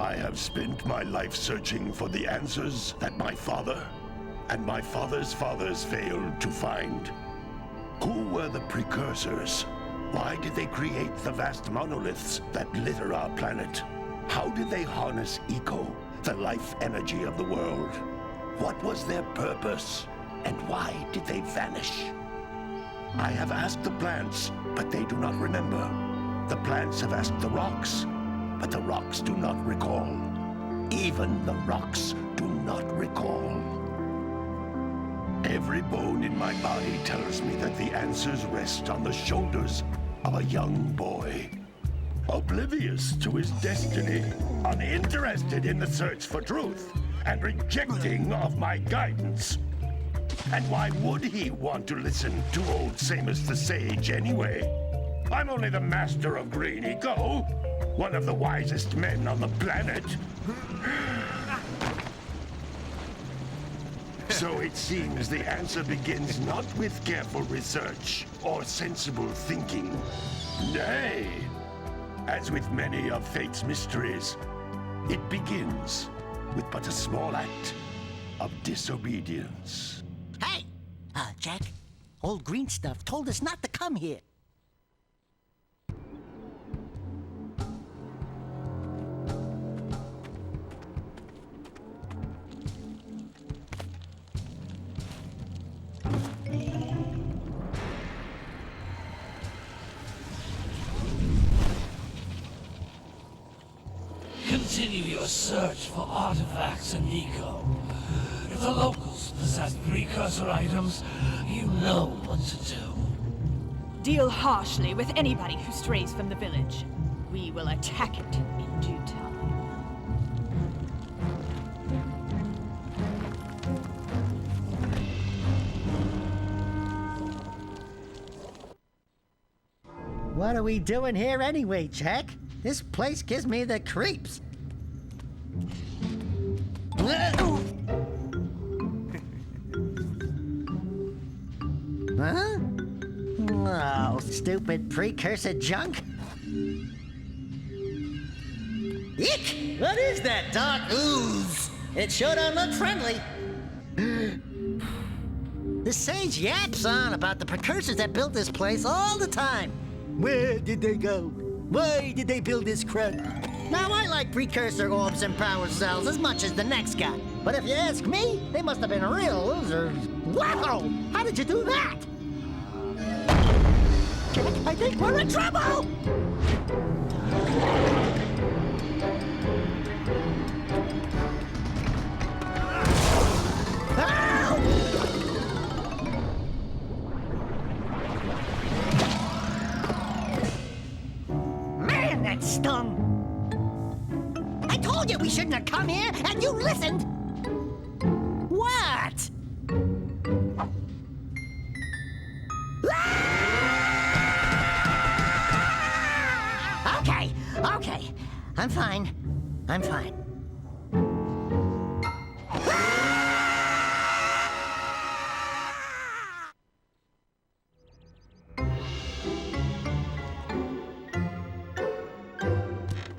I have spent my life searching for the answers that my father and my father's fathers failed to find. Who were the precursors? Why did they create the vast monoliths that litter our planet? How did they harness eco, the life energy of the world? What was their purpose? And why did they vanish? I have asked the plants, but they do not remember. The plants have asked the rocks, but the rocks do not recall. Even the rocks do not recall. Every bone in my body tells me that the answers rest on the shoulders of a young boy. Oblivious to his destiny, uninterested in the search for truth, and rejecting of my guidance. And why would he want to listen to old Samus the Sage anyway? I'm only the master of green eco, one of the wisest men on the planet. So it seems the answer begins not with careful research or sensible thinking. Nay, as with many of fate's mysteries, it begins with but a small act of disobedience. Hey! Jack, old green stuff told us not to come here. Continue your search for artifacts and eco. If the locals possess precursor items, you know what to do. Deal harshly with anybody who strays from the village. We will attack it in due time. What are we doing here anyway, Jack? This place gives me the creeps. Huh? Oh, stupid precursor junk. Eek! What is that dark ooze? It sure don't look friendly. The sage yaps on about the precursors that built this place all the time. Where did they go? Why did they build this crud? Now, I like precursor orbs and power cells as much as the next guy. But if you ask me, they must have been real losers. Wow! How did you do that? Jack, I think we're in trouble! Man, that stung! I told you we shouldn't have come here, and you listened! What? Okay. I'm fine.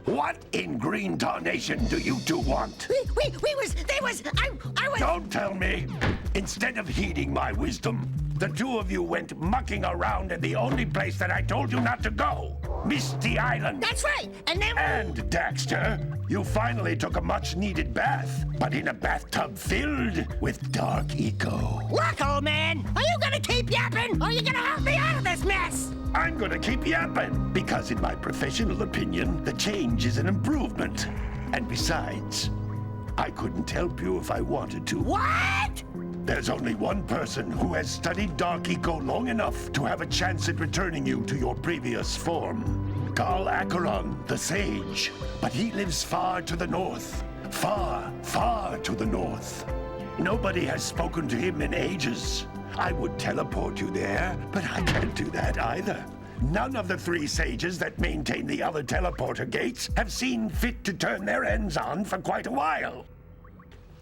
What in green tarnation do you two want? I was... Don't tell me! Instead of heeding my wisdom, the two of you went mucking around in the only place that I told you not to go, Misty Island. That's right, and then... And, Daxter, you finally took a much-needed bath, but in a bathtub filled with dark eco. Look, old man, are you gonna keep yapping, or are you gonna help me out of this mess? I'm gonna keep yapping, because in my professional opinion, the change is an improvement. And besides, I couldn't help you if I wanted to. What? There's only one person who has studied Dark Eco long enough to have a chance at returning you to your previous form. Carl Acheron, the Sage. But he lives far to the north. Far, far to the north. Nobody has spoken to him in ages. I would teleport you there, but I can't do that either. None of the three sages that maintain the other teleporter gates have seen fit to turn their ends on for quite a while.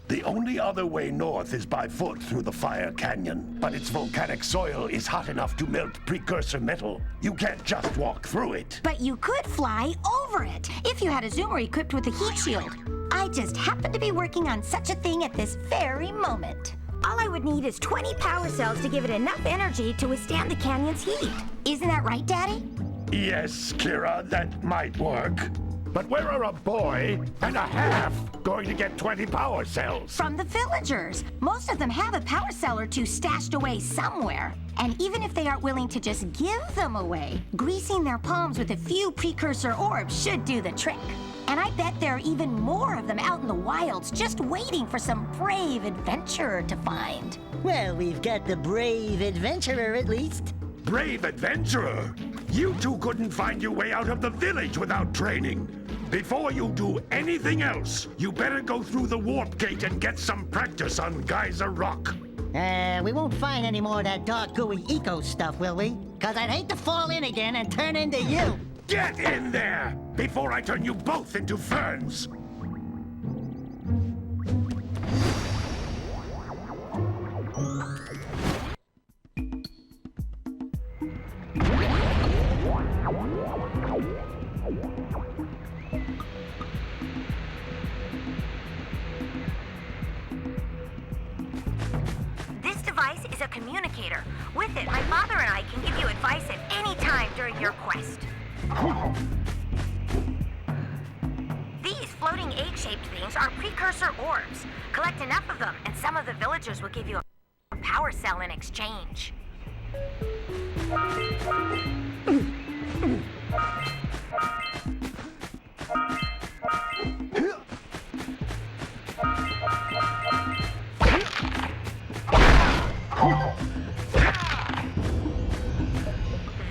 The only other way north is by foot through the Fire Canyon, but its volcanic soil is hot enough to melt precursor metal. You can't just walk through it. But you could fly over it if you had a zoomer equipped with a heat shield. I just happen to be working on such a thing at this very moment. All I would need is 20 power cells to give it enough energy to withstand the canyon's heat. Isn't that right, Daddy? Yes, Kira, that might work. But where are a boy and a half going to get 20 power cells? From the villagers. Most of them have a power cell or two stashed away somewhere. And even if they aren't willing to just give them away, greasing their palms with a few precursor orbs should do the trick. And I bet there are even more of them out in the wilds just waiting for some brave adventurer to find. Well, we've got the brave adventurer at least. Brave adventurer! You two couldn't find your way out of the village without training. Before you do anything else, you better go through the warp gate and get some practice on Geyser Rock. We won't find any more of that dark gooey eco stuff, will we? 'Cause I'd hate to fall in again and turn into you. Get in there before I turn you both into ferns. This device is a communicator. With it, my father and I can give you advice at any time during your quest. These floating egg-shaped things are precursor orbs. Collect enough of them, and some of the villagers will give you a power cell in exchange.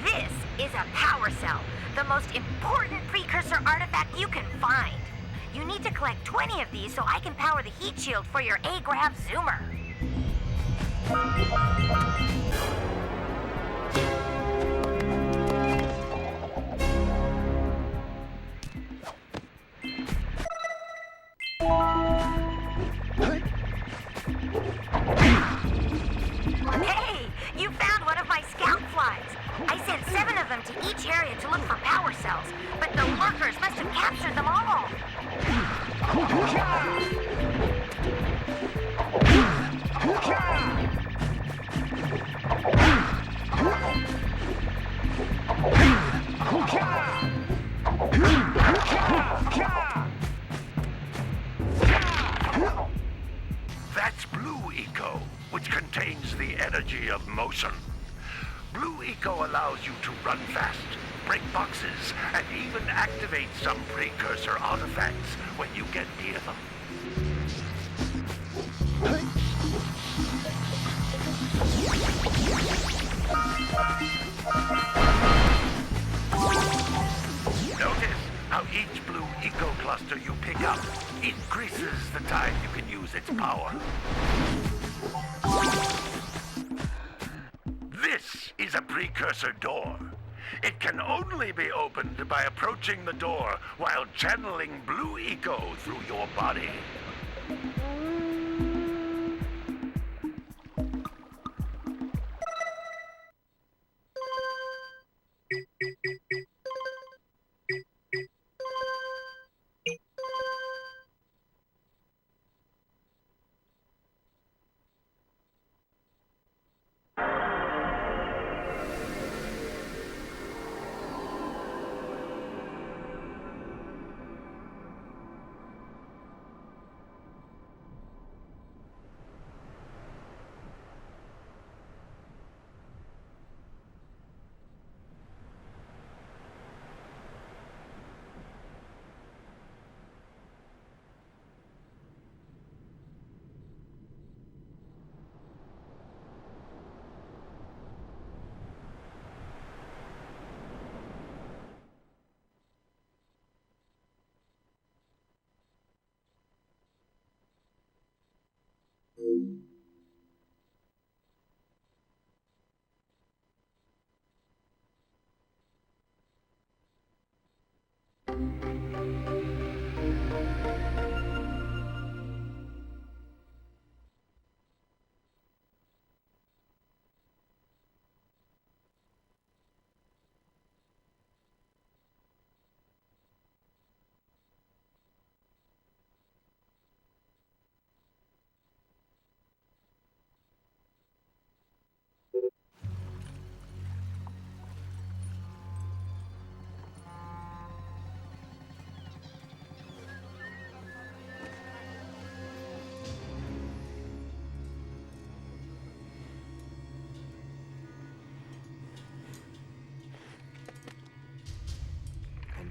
This is a power cell, the most important precursor artifact you can find. You need to collect 20 of these so I can power the heat shield for your A-Grav zoomer. Hey, you found one of my scout flies. I sent 7 of them to each area to look for power cells, but the workers must have captured them all. That's Blue Eco, which contains the energy of motion. Blue Eco allows you to run fast, break boxes, and even activate some precursor artifacts when you get near them. Notice how each Blue Eco cluster you pick up increases the time you can use its power. This is a precursor door. It can only be opened by approaching the door while channeling Blue Eco through your body.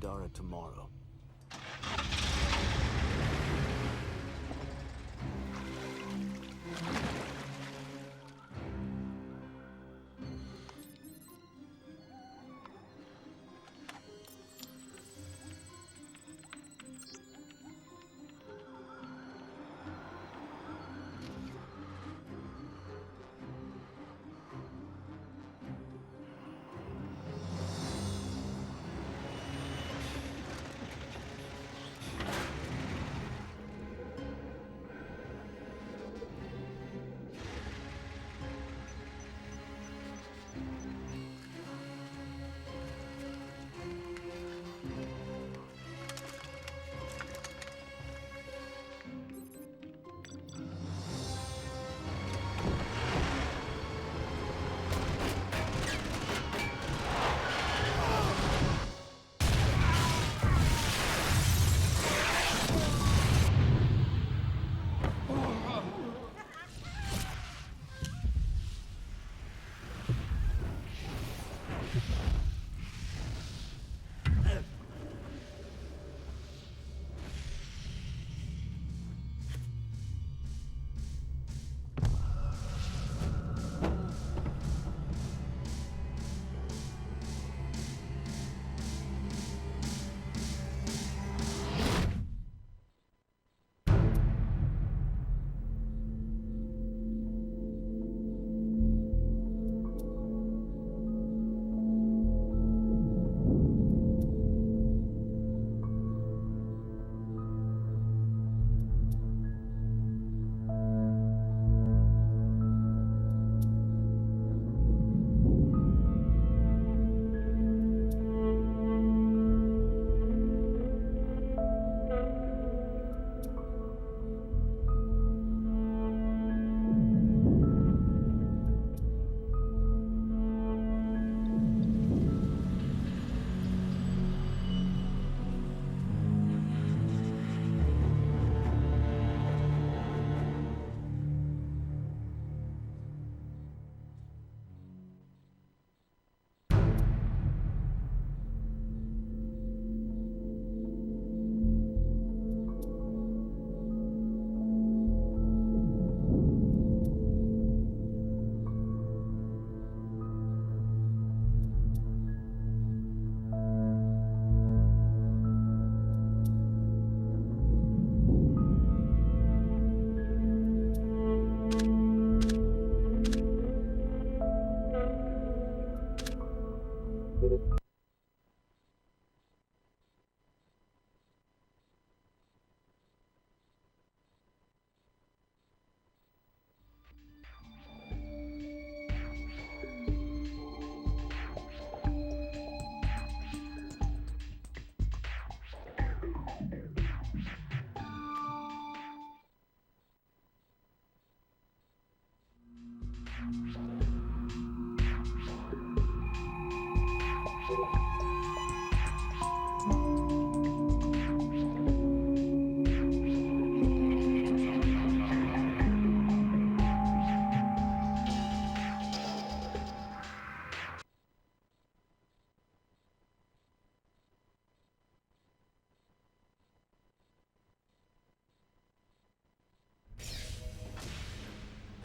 Dara tomorrow.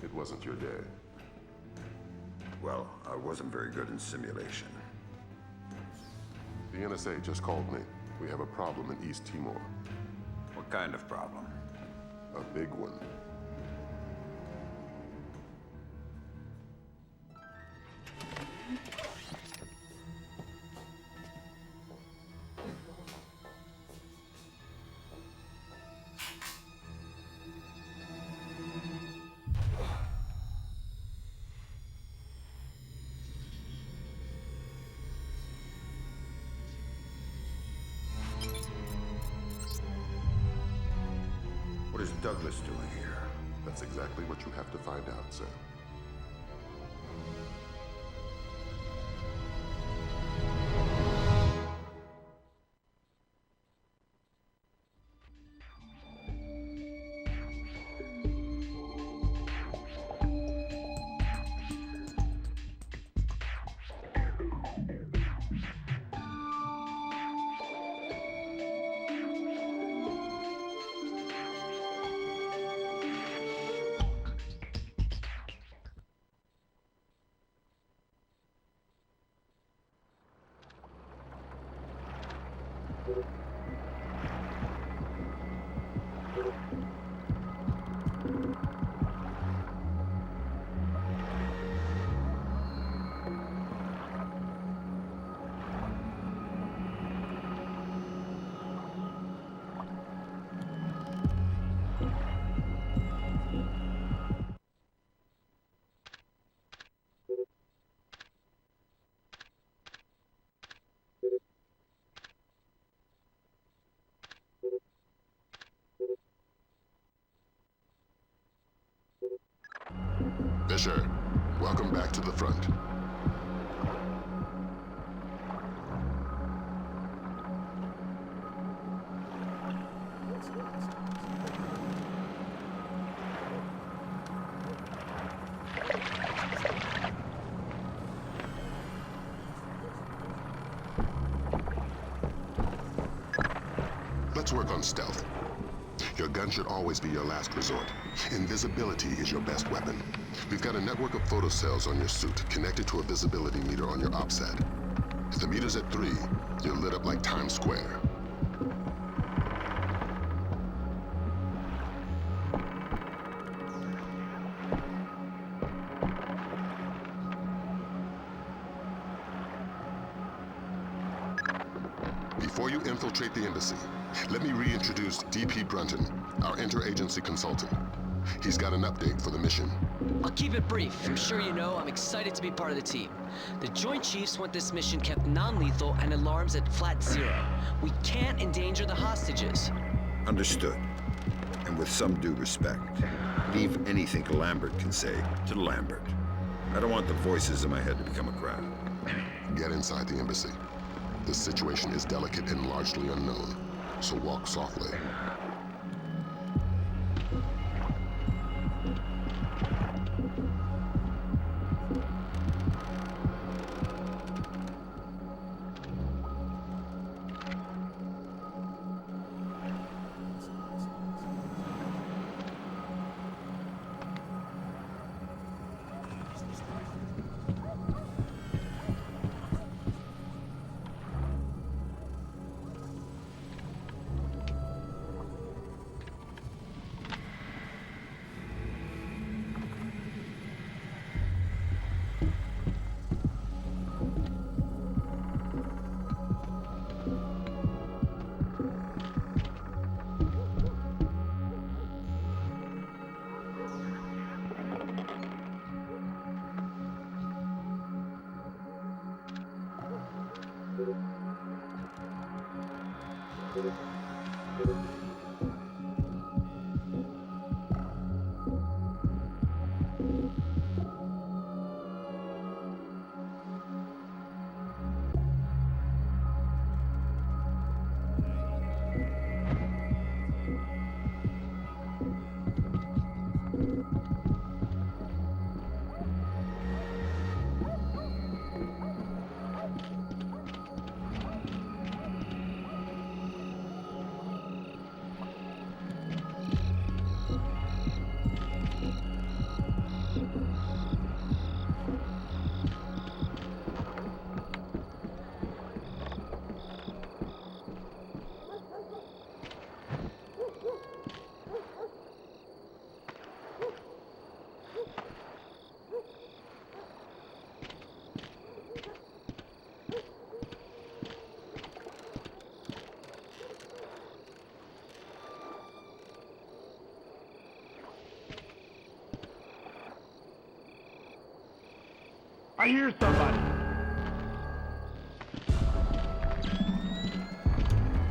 It wasn't your day. Well, I wasn't very good in simulation. The NSA just called me. We have a problem in East Timor. What kind of problem? A big one. What is Douglas doing here? That's exactly what you have to find out, sir. Fisher, welcome back to the front. Let's work on stealth. Your gun should always be your last resort. Invisibility is your best weapon. We've got a network of photocells on your suit connected to a visibility meter on your OPSAT. If the meter's at 3, you're lit up like Times Square. Before you infiltrate the embassy, let me reintroduce D.P. Brunton, our interagency consultant. He's got an update for the mission. I'll keep it brief. I'm sure you know I'm excited to be part of the team. The Joint Chiefs want this mission kept non-lethal and alarms at flat 0. We can't endanger the hostages. Understood. And with some due respect, leave anything Lambert can say to Lambert. I don't want the voices in my head to become a crowd. Get inside the embassy. This situation is delicate and largely unknown, so walk softly. I hear somebody.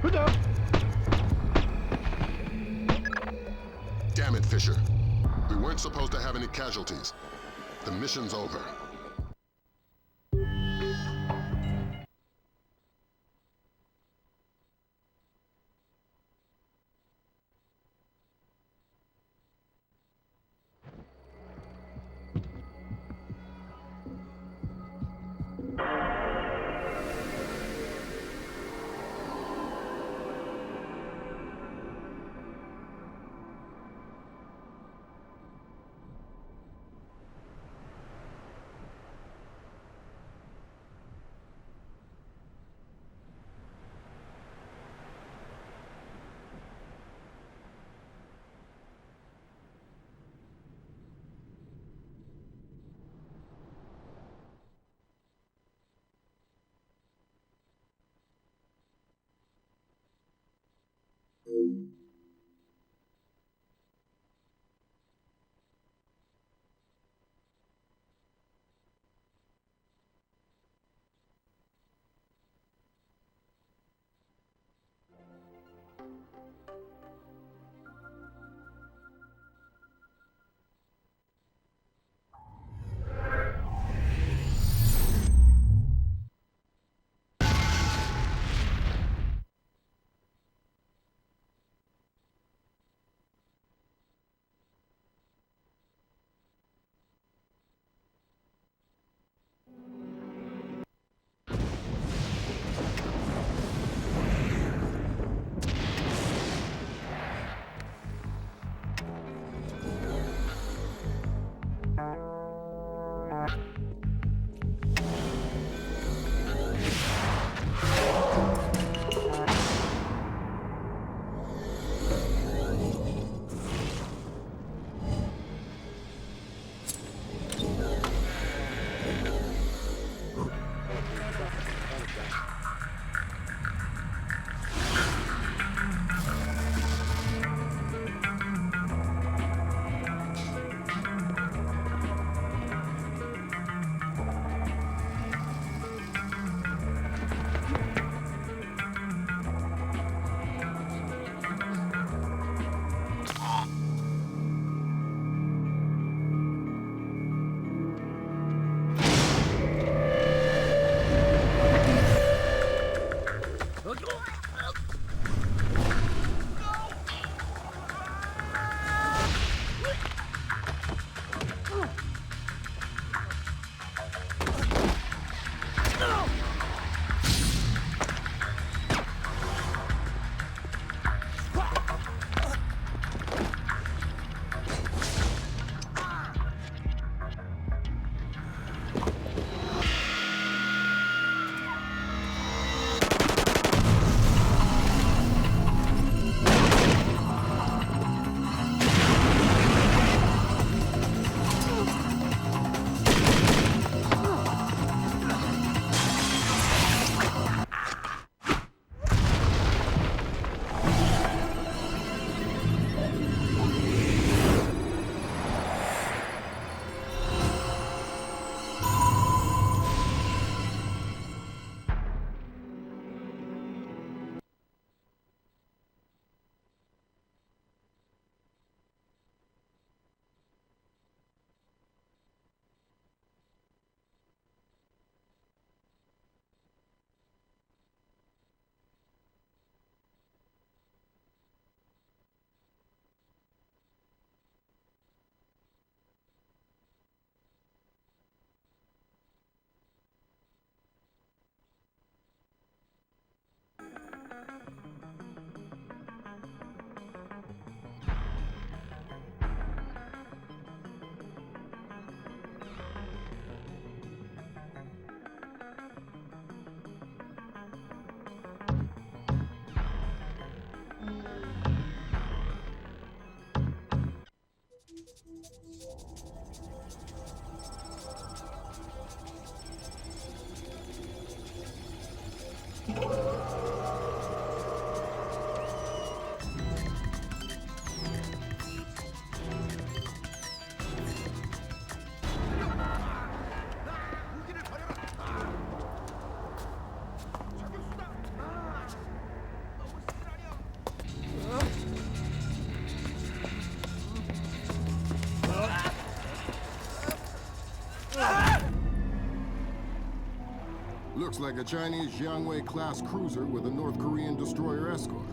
Who's up? Damn it, Fisher. We weren't supposed to have any casualties. The mission's over. Looks like a Chinese Jiangwei-class cruiser with a North Korean destroyer escort.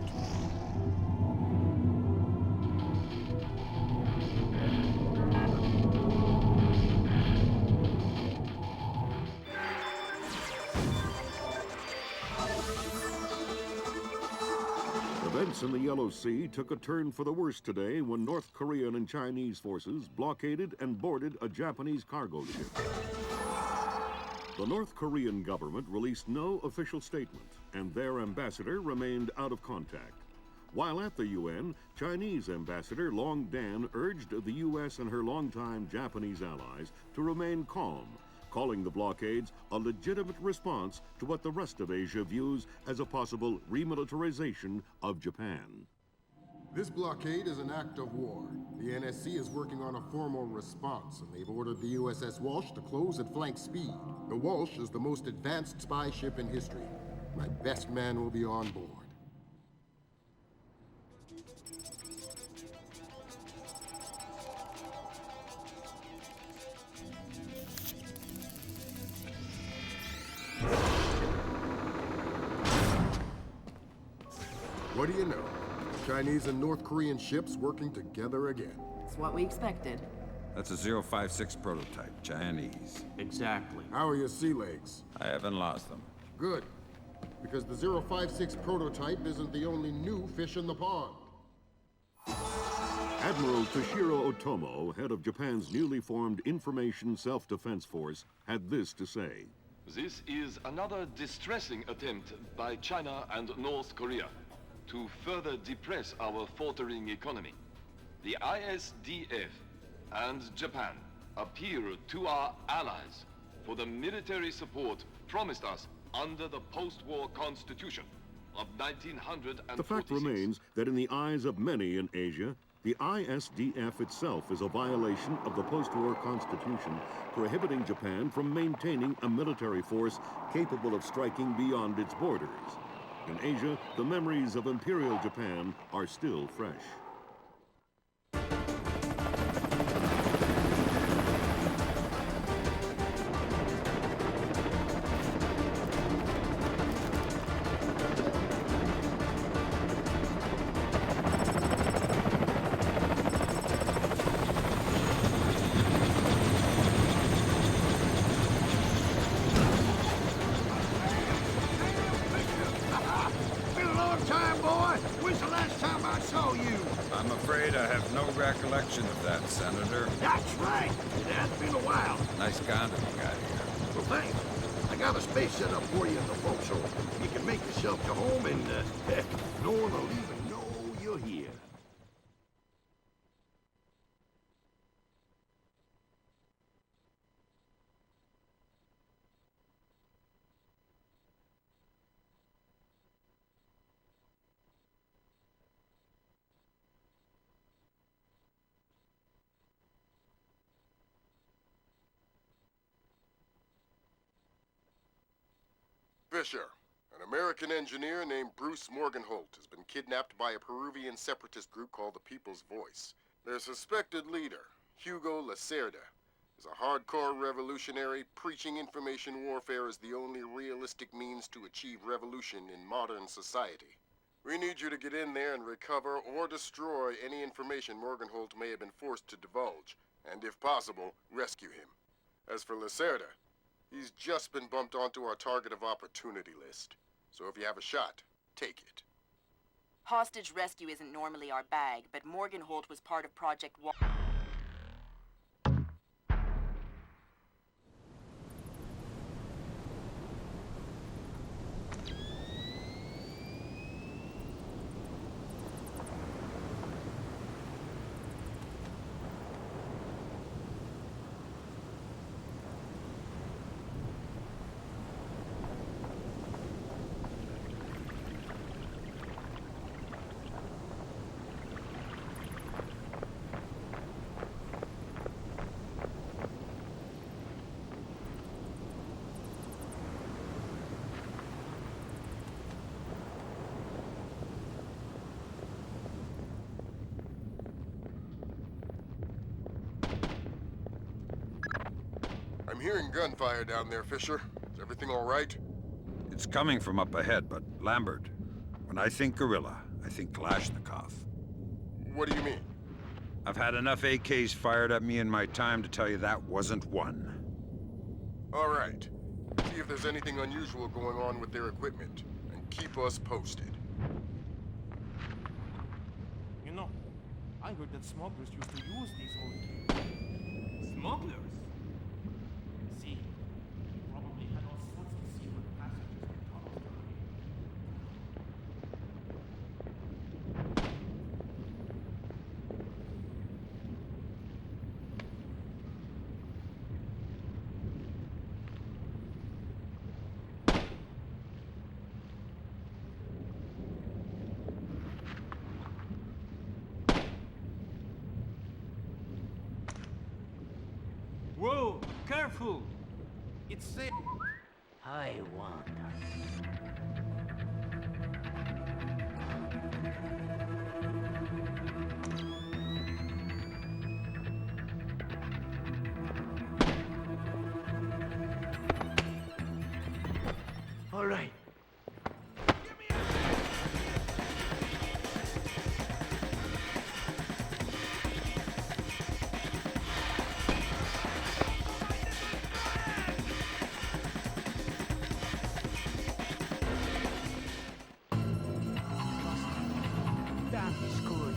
Events in the Yellow Sea took a turn for the worse today when North Korean and Chinese forces blockaded and boarded a Japanese cargo ship. The North Korean government released no official statement, and their ambassador remained out of contact. While at the UN, Chinese Ambassador Long Dan urged the U.S. and her longtime Japanese allies to remain calm, calling the blockades a legitimate response to what the rest of Asia views as a possible remilitarization of Japan. This blockade is an act of war. The NSC is working on a formal response, and they've ordered the USS Walsh to close at flank speed. The Walsh is the most advanced spy ship in history. My best man will be on board. What do you know? Chinese and North Korean ships working together again. It's what we expected. That's a 056 prototype, Chinese. Exactly. How are your sea legs? I haven't lost them. Good. Because the 056 prototype isn't the only new fish in the pond. Admiral Toshiro Otomo, head of Japan's newly formed Information Self-Defense Force, had this to say. This is another distressing attempt by China and North Korea to further depress our faltering economy. The ISDF and Japan appeal to our allies for the military support promised us under the post-war constitution of 1946. The fact remains that in the eyes of many in Asia, the ISDF itself is a violation of the post-war constitution, prohibiting Japan from maintaining a military force capable of striking beyond its borders. In Asia, the memories of Imperial Japan are still fresh. I'm afraid I have no recollection of that, Senator. That's right. It has been a while. Nice condom you got here. Well, thanks. I got a space set up for you in the forecastle. You can make yourself to home and, heck, no one will even know you're here. Fisher, an American engineer named Bruce Morgenholt, has been kidnapped by a Peruvian separatist group called the People's Voice. Their suspected leader, Hugo Lacerda, is a hardcore revolutionary preaching information warfare as the only realistic means to achieve revolution in modern society. We need you to get in there and recover or destroy any information Morgenholt may have been forced to divulge, and if possible, rescue him. As for Lacerda, he's just been bumped onto our target of opportunity list. So if you have a shot, take it. Hostage rescue isn't normally our bag, but Morgenholt was part of Project Wa... I'm hearing gunfire down there, Fisher. Is everything all right? It's coming from up ahead, but Lambert, when I think gorilla, I think Kalashnikov. What do you mean? I've had enough AKs fired at me in my time to tell you that wasn't one. All right. See if there's anything unusual going on with their equipment, and keep us posted. You know, I heard that smugglers used to use these old caves. Smugglers? See, they probably had all sorts of secret passages on top of them. Whoa, careful! It's safe. I wonder. All right. That is good.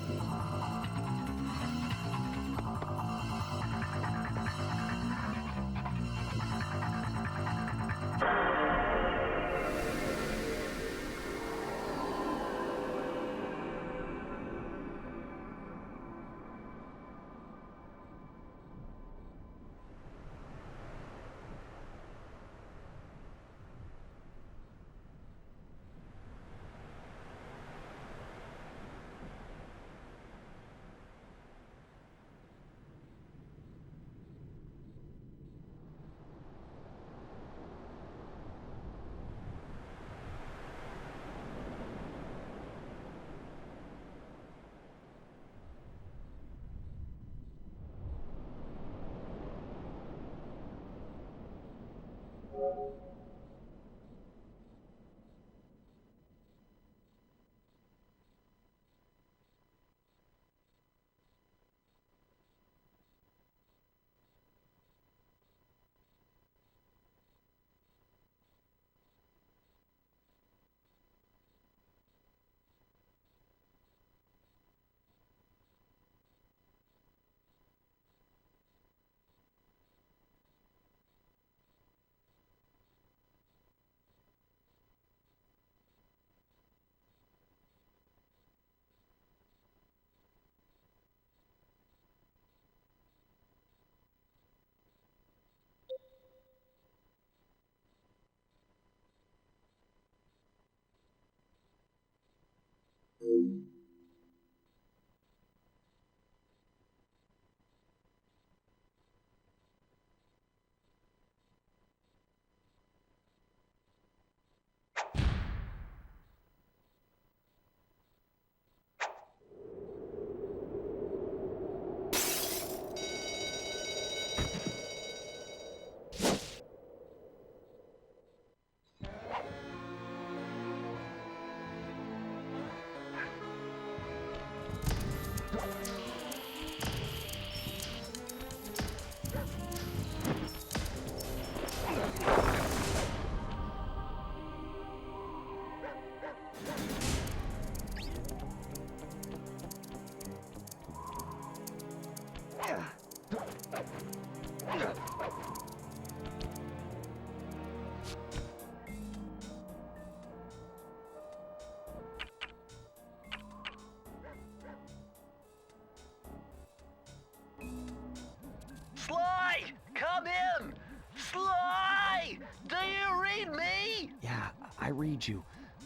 Sly! Come in! Sly! Do you read me? Yeah, I read you.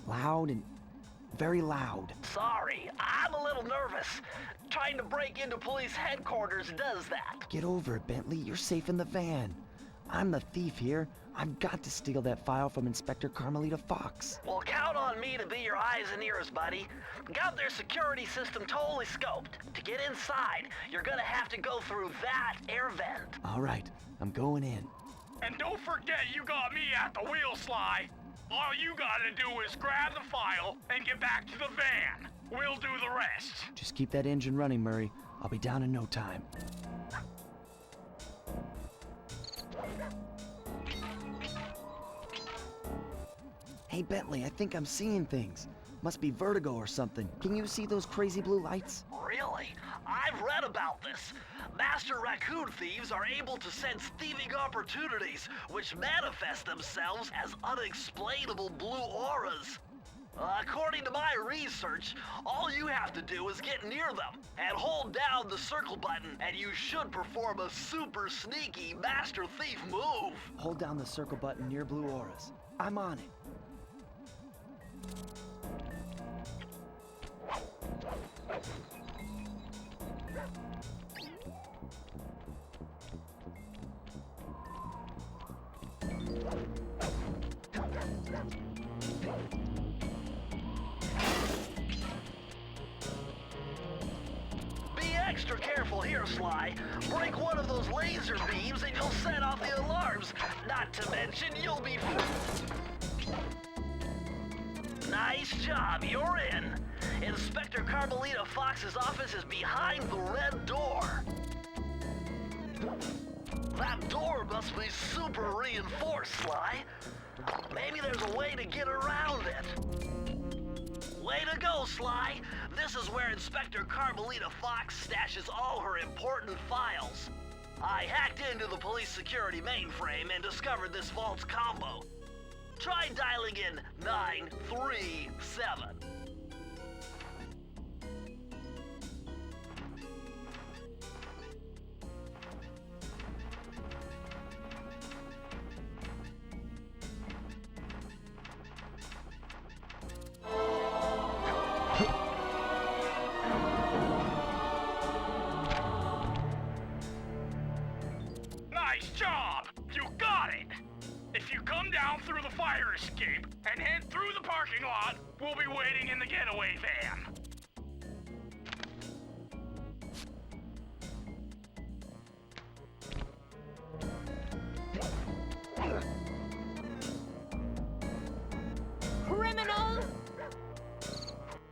Loud and very loud. Sorry, I'm a little nervous. Trying to break into police headquarters does that. Get over it, Bentley. You're safe in the van. I'm the thief here. I've got to steal that file from Inspector Carmelita Fox. Well, count on me to be your eyes and ears, buddy. Got their security system totally scoped. To get inside, you're gonna have to go through that air vent. All right, I'm going in. And don't forget you got me at the wheel, Sly. All you gotta do is grab the file and get back to the van. We'll do the rest. Just keep that engine running, Murray. I'll be down in no time. Hey, Bentley, I think I'm seeing things. Must be vertigo or something. Can you see those crazy blue lights? Really? I've read about this. Master raccoon thieves are able to sense thieving opportunities, which manifest themselves as unexplainable blue auras. According to my research, all you have to do is get near them and hold down the circle button, and you should perform a super sneaky master thief move. Hold down the circle button near blue auras. I'm on it. Be extra careful here, Sly. Break one of those laser beams and you'll set off the alarms. Not to mention, you'll be... Nice job, you're in. Inspector Carmelita Fox's office is behind the red door. That door must be super reinforced, Sly. Maybe there's a way to get around it. Way to go, Sly. This is where Inspector Carmelita Fox stashes all her important files. I hacked into the police security mainframe and discovered this vault's combo. Try dialing in 937. Nice job! You got it! If you come down through the fire escape and head through the parking lot, we'll be waiting in the getaway van. Criminal!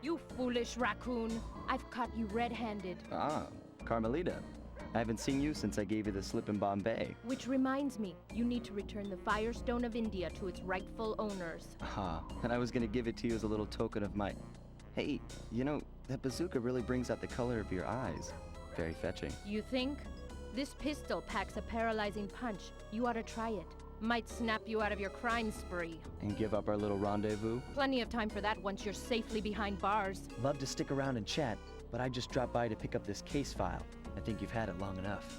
You foolish raccoon. I've caught you red-handed. Ah, Carmelita. I haven't seen you since I gave you the slip in Bombay. Which reminds me, you need to return the Firestone of India to its rightful owners. Ah, and I was gonna give it to you as a little token of my... Hey, you know, that bazooka really brings out the color of your eyes. Very fetching. You think? This pistol packs a paralyzing punch. You ought to try it. Might snap you out of your crime spree. And give up our little rendezvous? Plenty of time for that once you're safely behind bars. Love to stick around and chat, but I just dropped by to pick up this case file. I think you've had it long enough.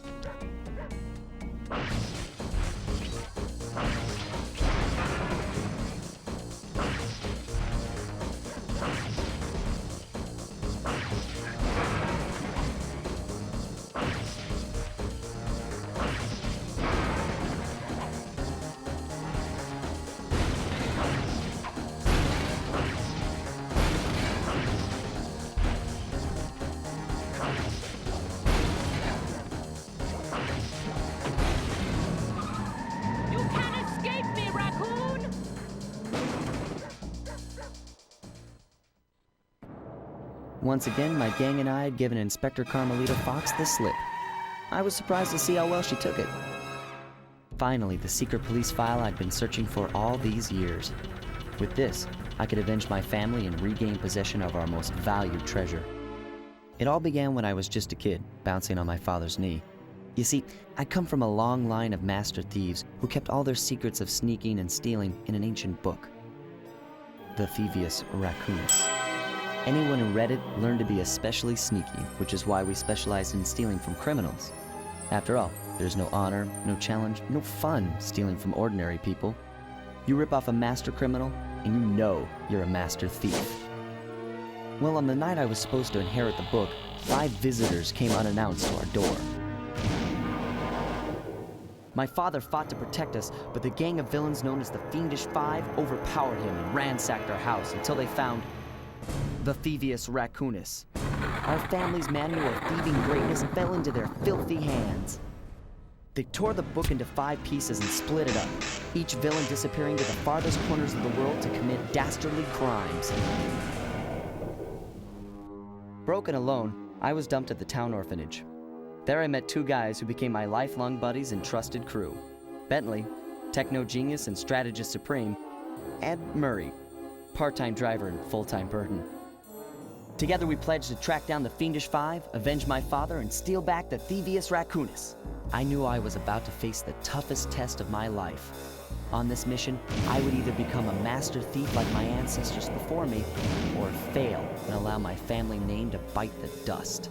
Once again, my gang and I had given Inspector Carmelita Fox the slip. I was surprised to see how well she took it. Finally, the secret police file I'd been searching for all these years. With this, I could avenge my family and regain possession of our most valued treasure. It all began when I was just a kid, bouncing on my father's knee. You see, I come from a long line of master thieves who kept all their secrets of sneaking and stealing in an ancient book. The Thievius Raccoonus. Anyone who read it learned to be especially sneaky, which is why we specialize in stealing from criminals. After all, there's no honor, no challenge, no fun stealing from ordinary people. You rip off a master criminal, and you know you're a master thief. Well, on the night I was supposed to inherit the book, 5 visitors came unannounced to our door. My father fought to protect us, but the gang of villains known as the Fiendish Five overpowered him and ransacked our house until they found the Thievius Raccoonus. Our family's manual of thieving greatness fell into their filthy hands. They tore the book into 5 pieces and split it up, each villain disappearing to the farthest corners of the world to commit dastardly crimes. Broken alone, I was dumped at the town orphanage. There I met 2 guys who became my lifelong buddies and trusted crew. Bentley, techno genius and strategist supreme, and Murray, part-time driver and full-time burden. Together we pledged to track down the Fiendish 5, avenge my father, and steal back the Thievius Raccoonus. I knew I was about to face the toughest test of my life. On this mission, I would either become a master thief like my ancestors before me, or fail and allow my family name to bite the dust.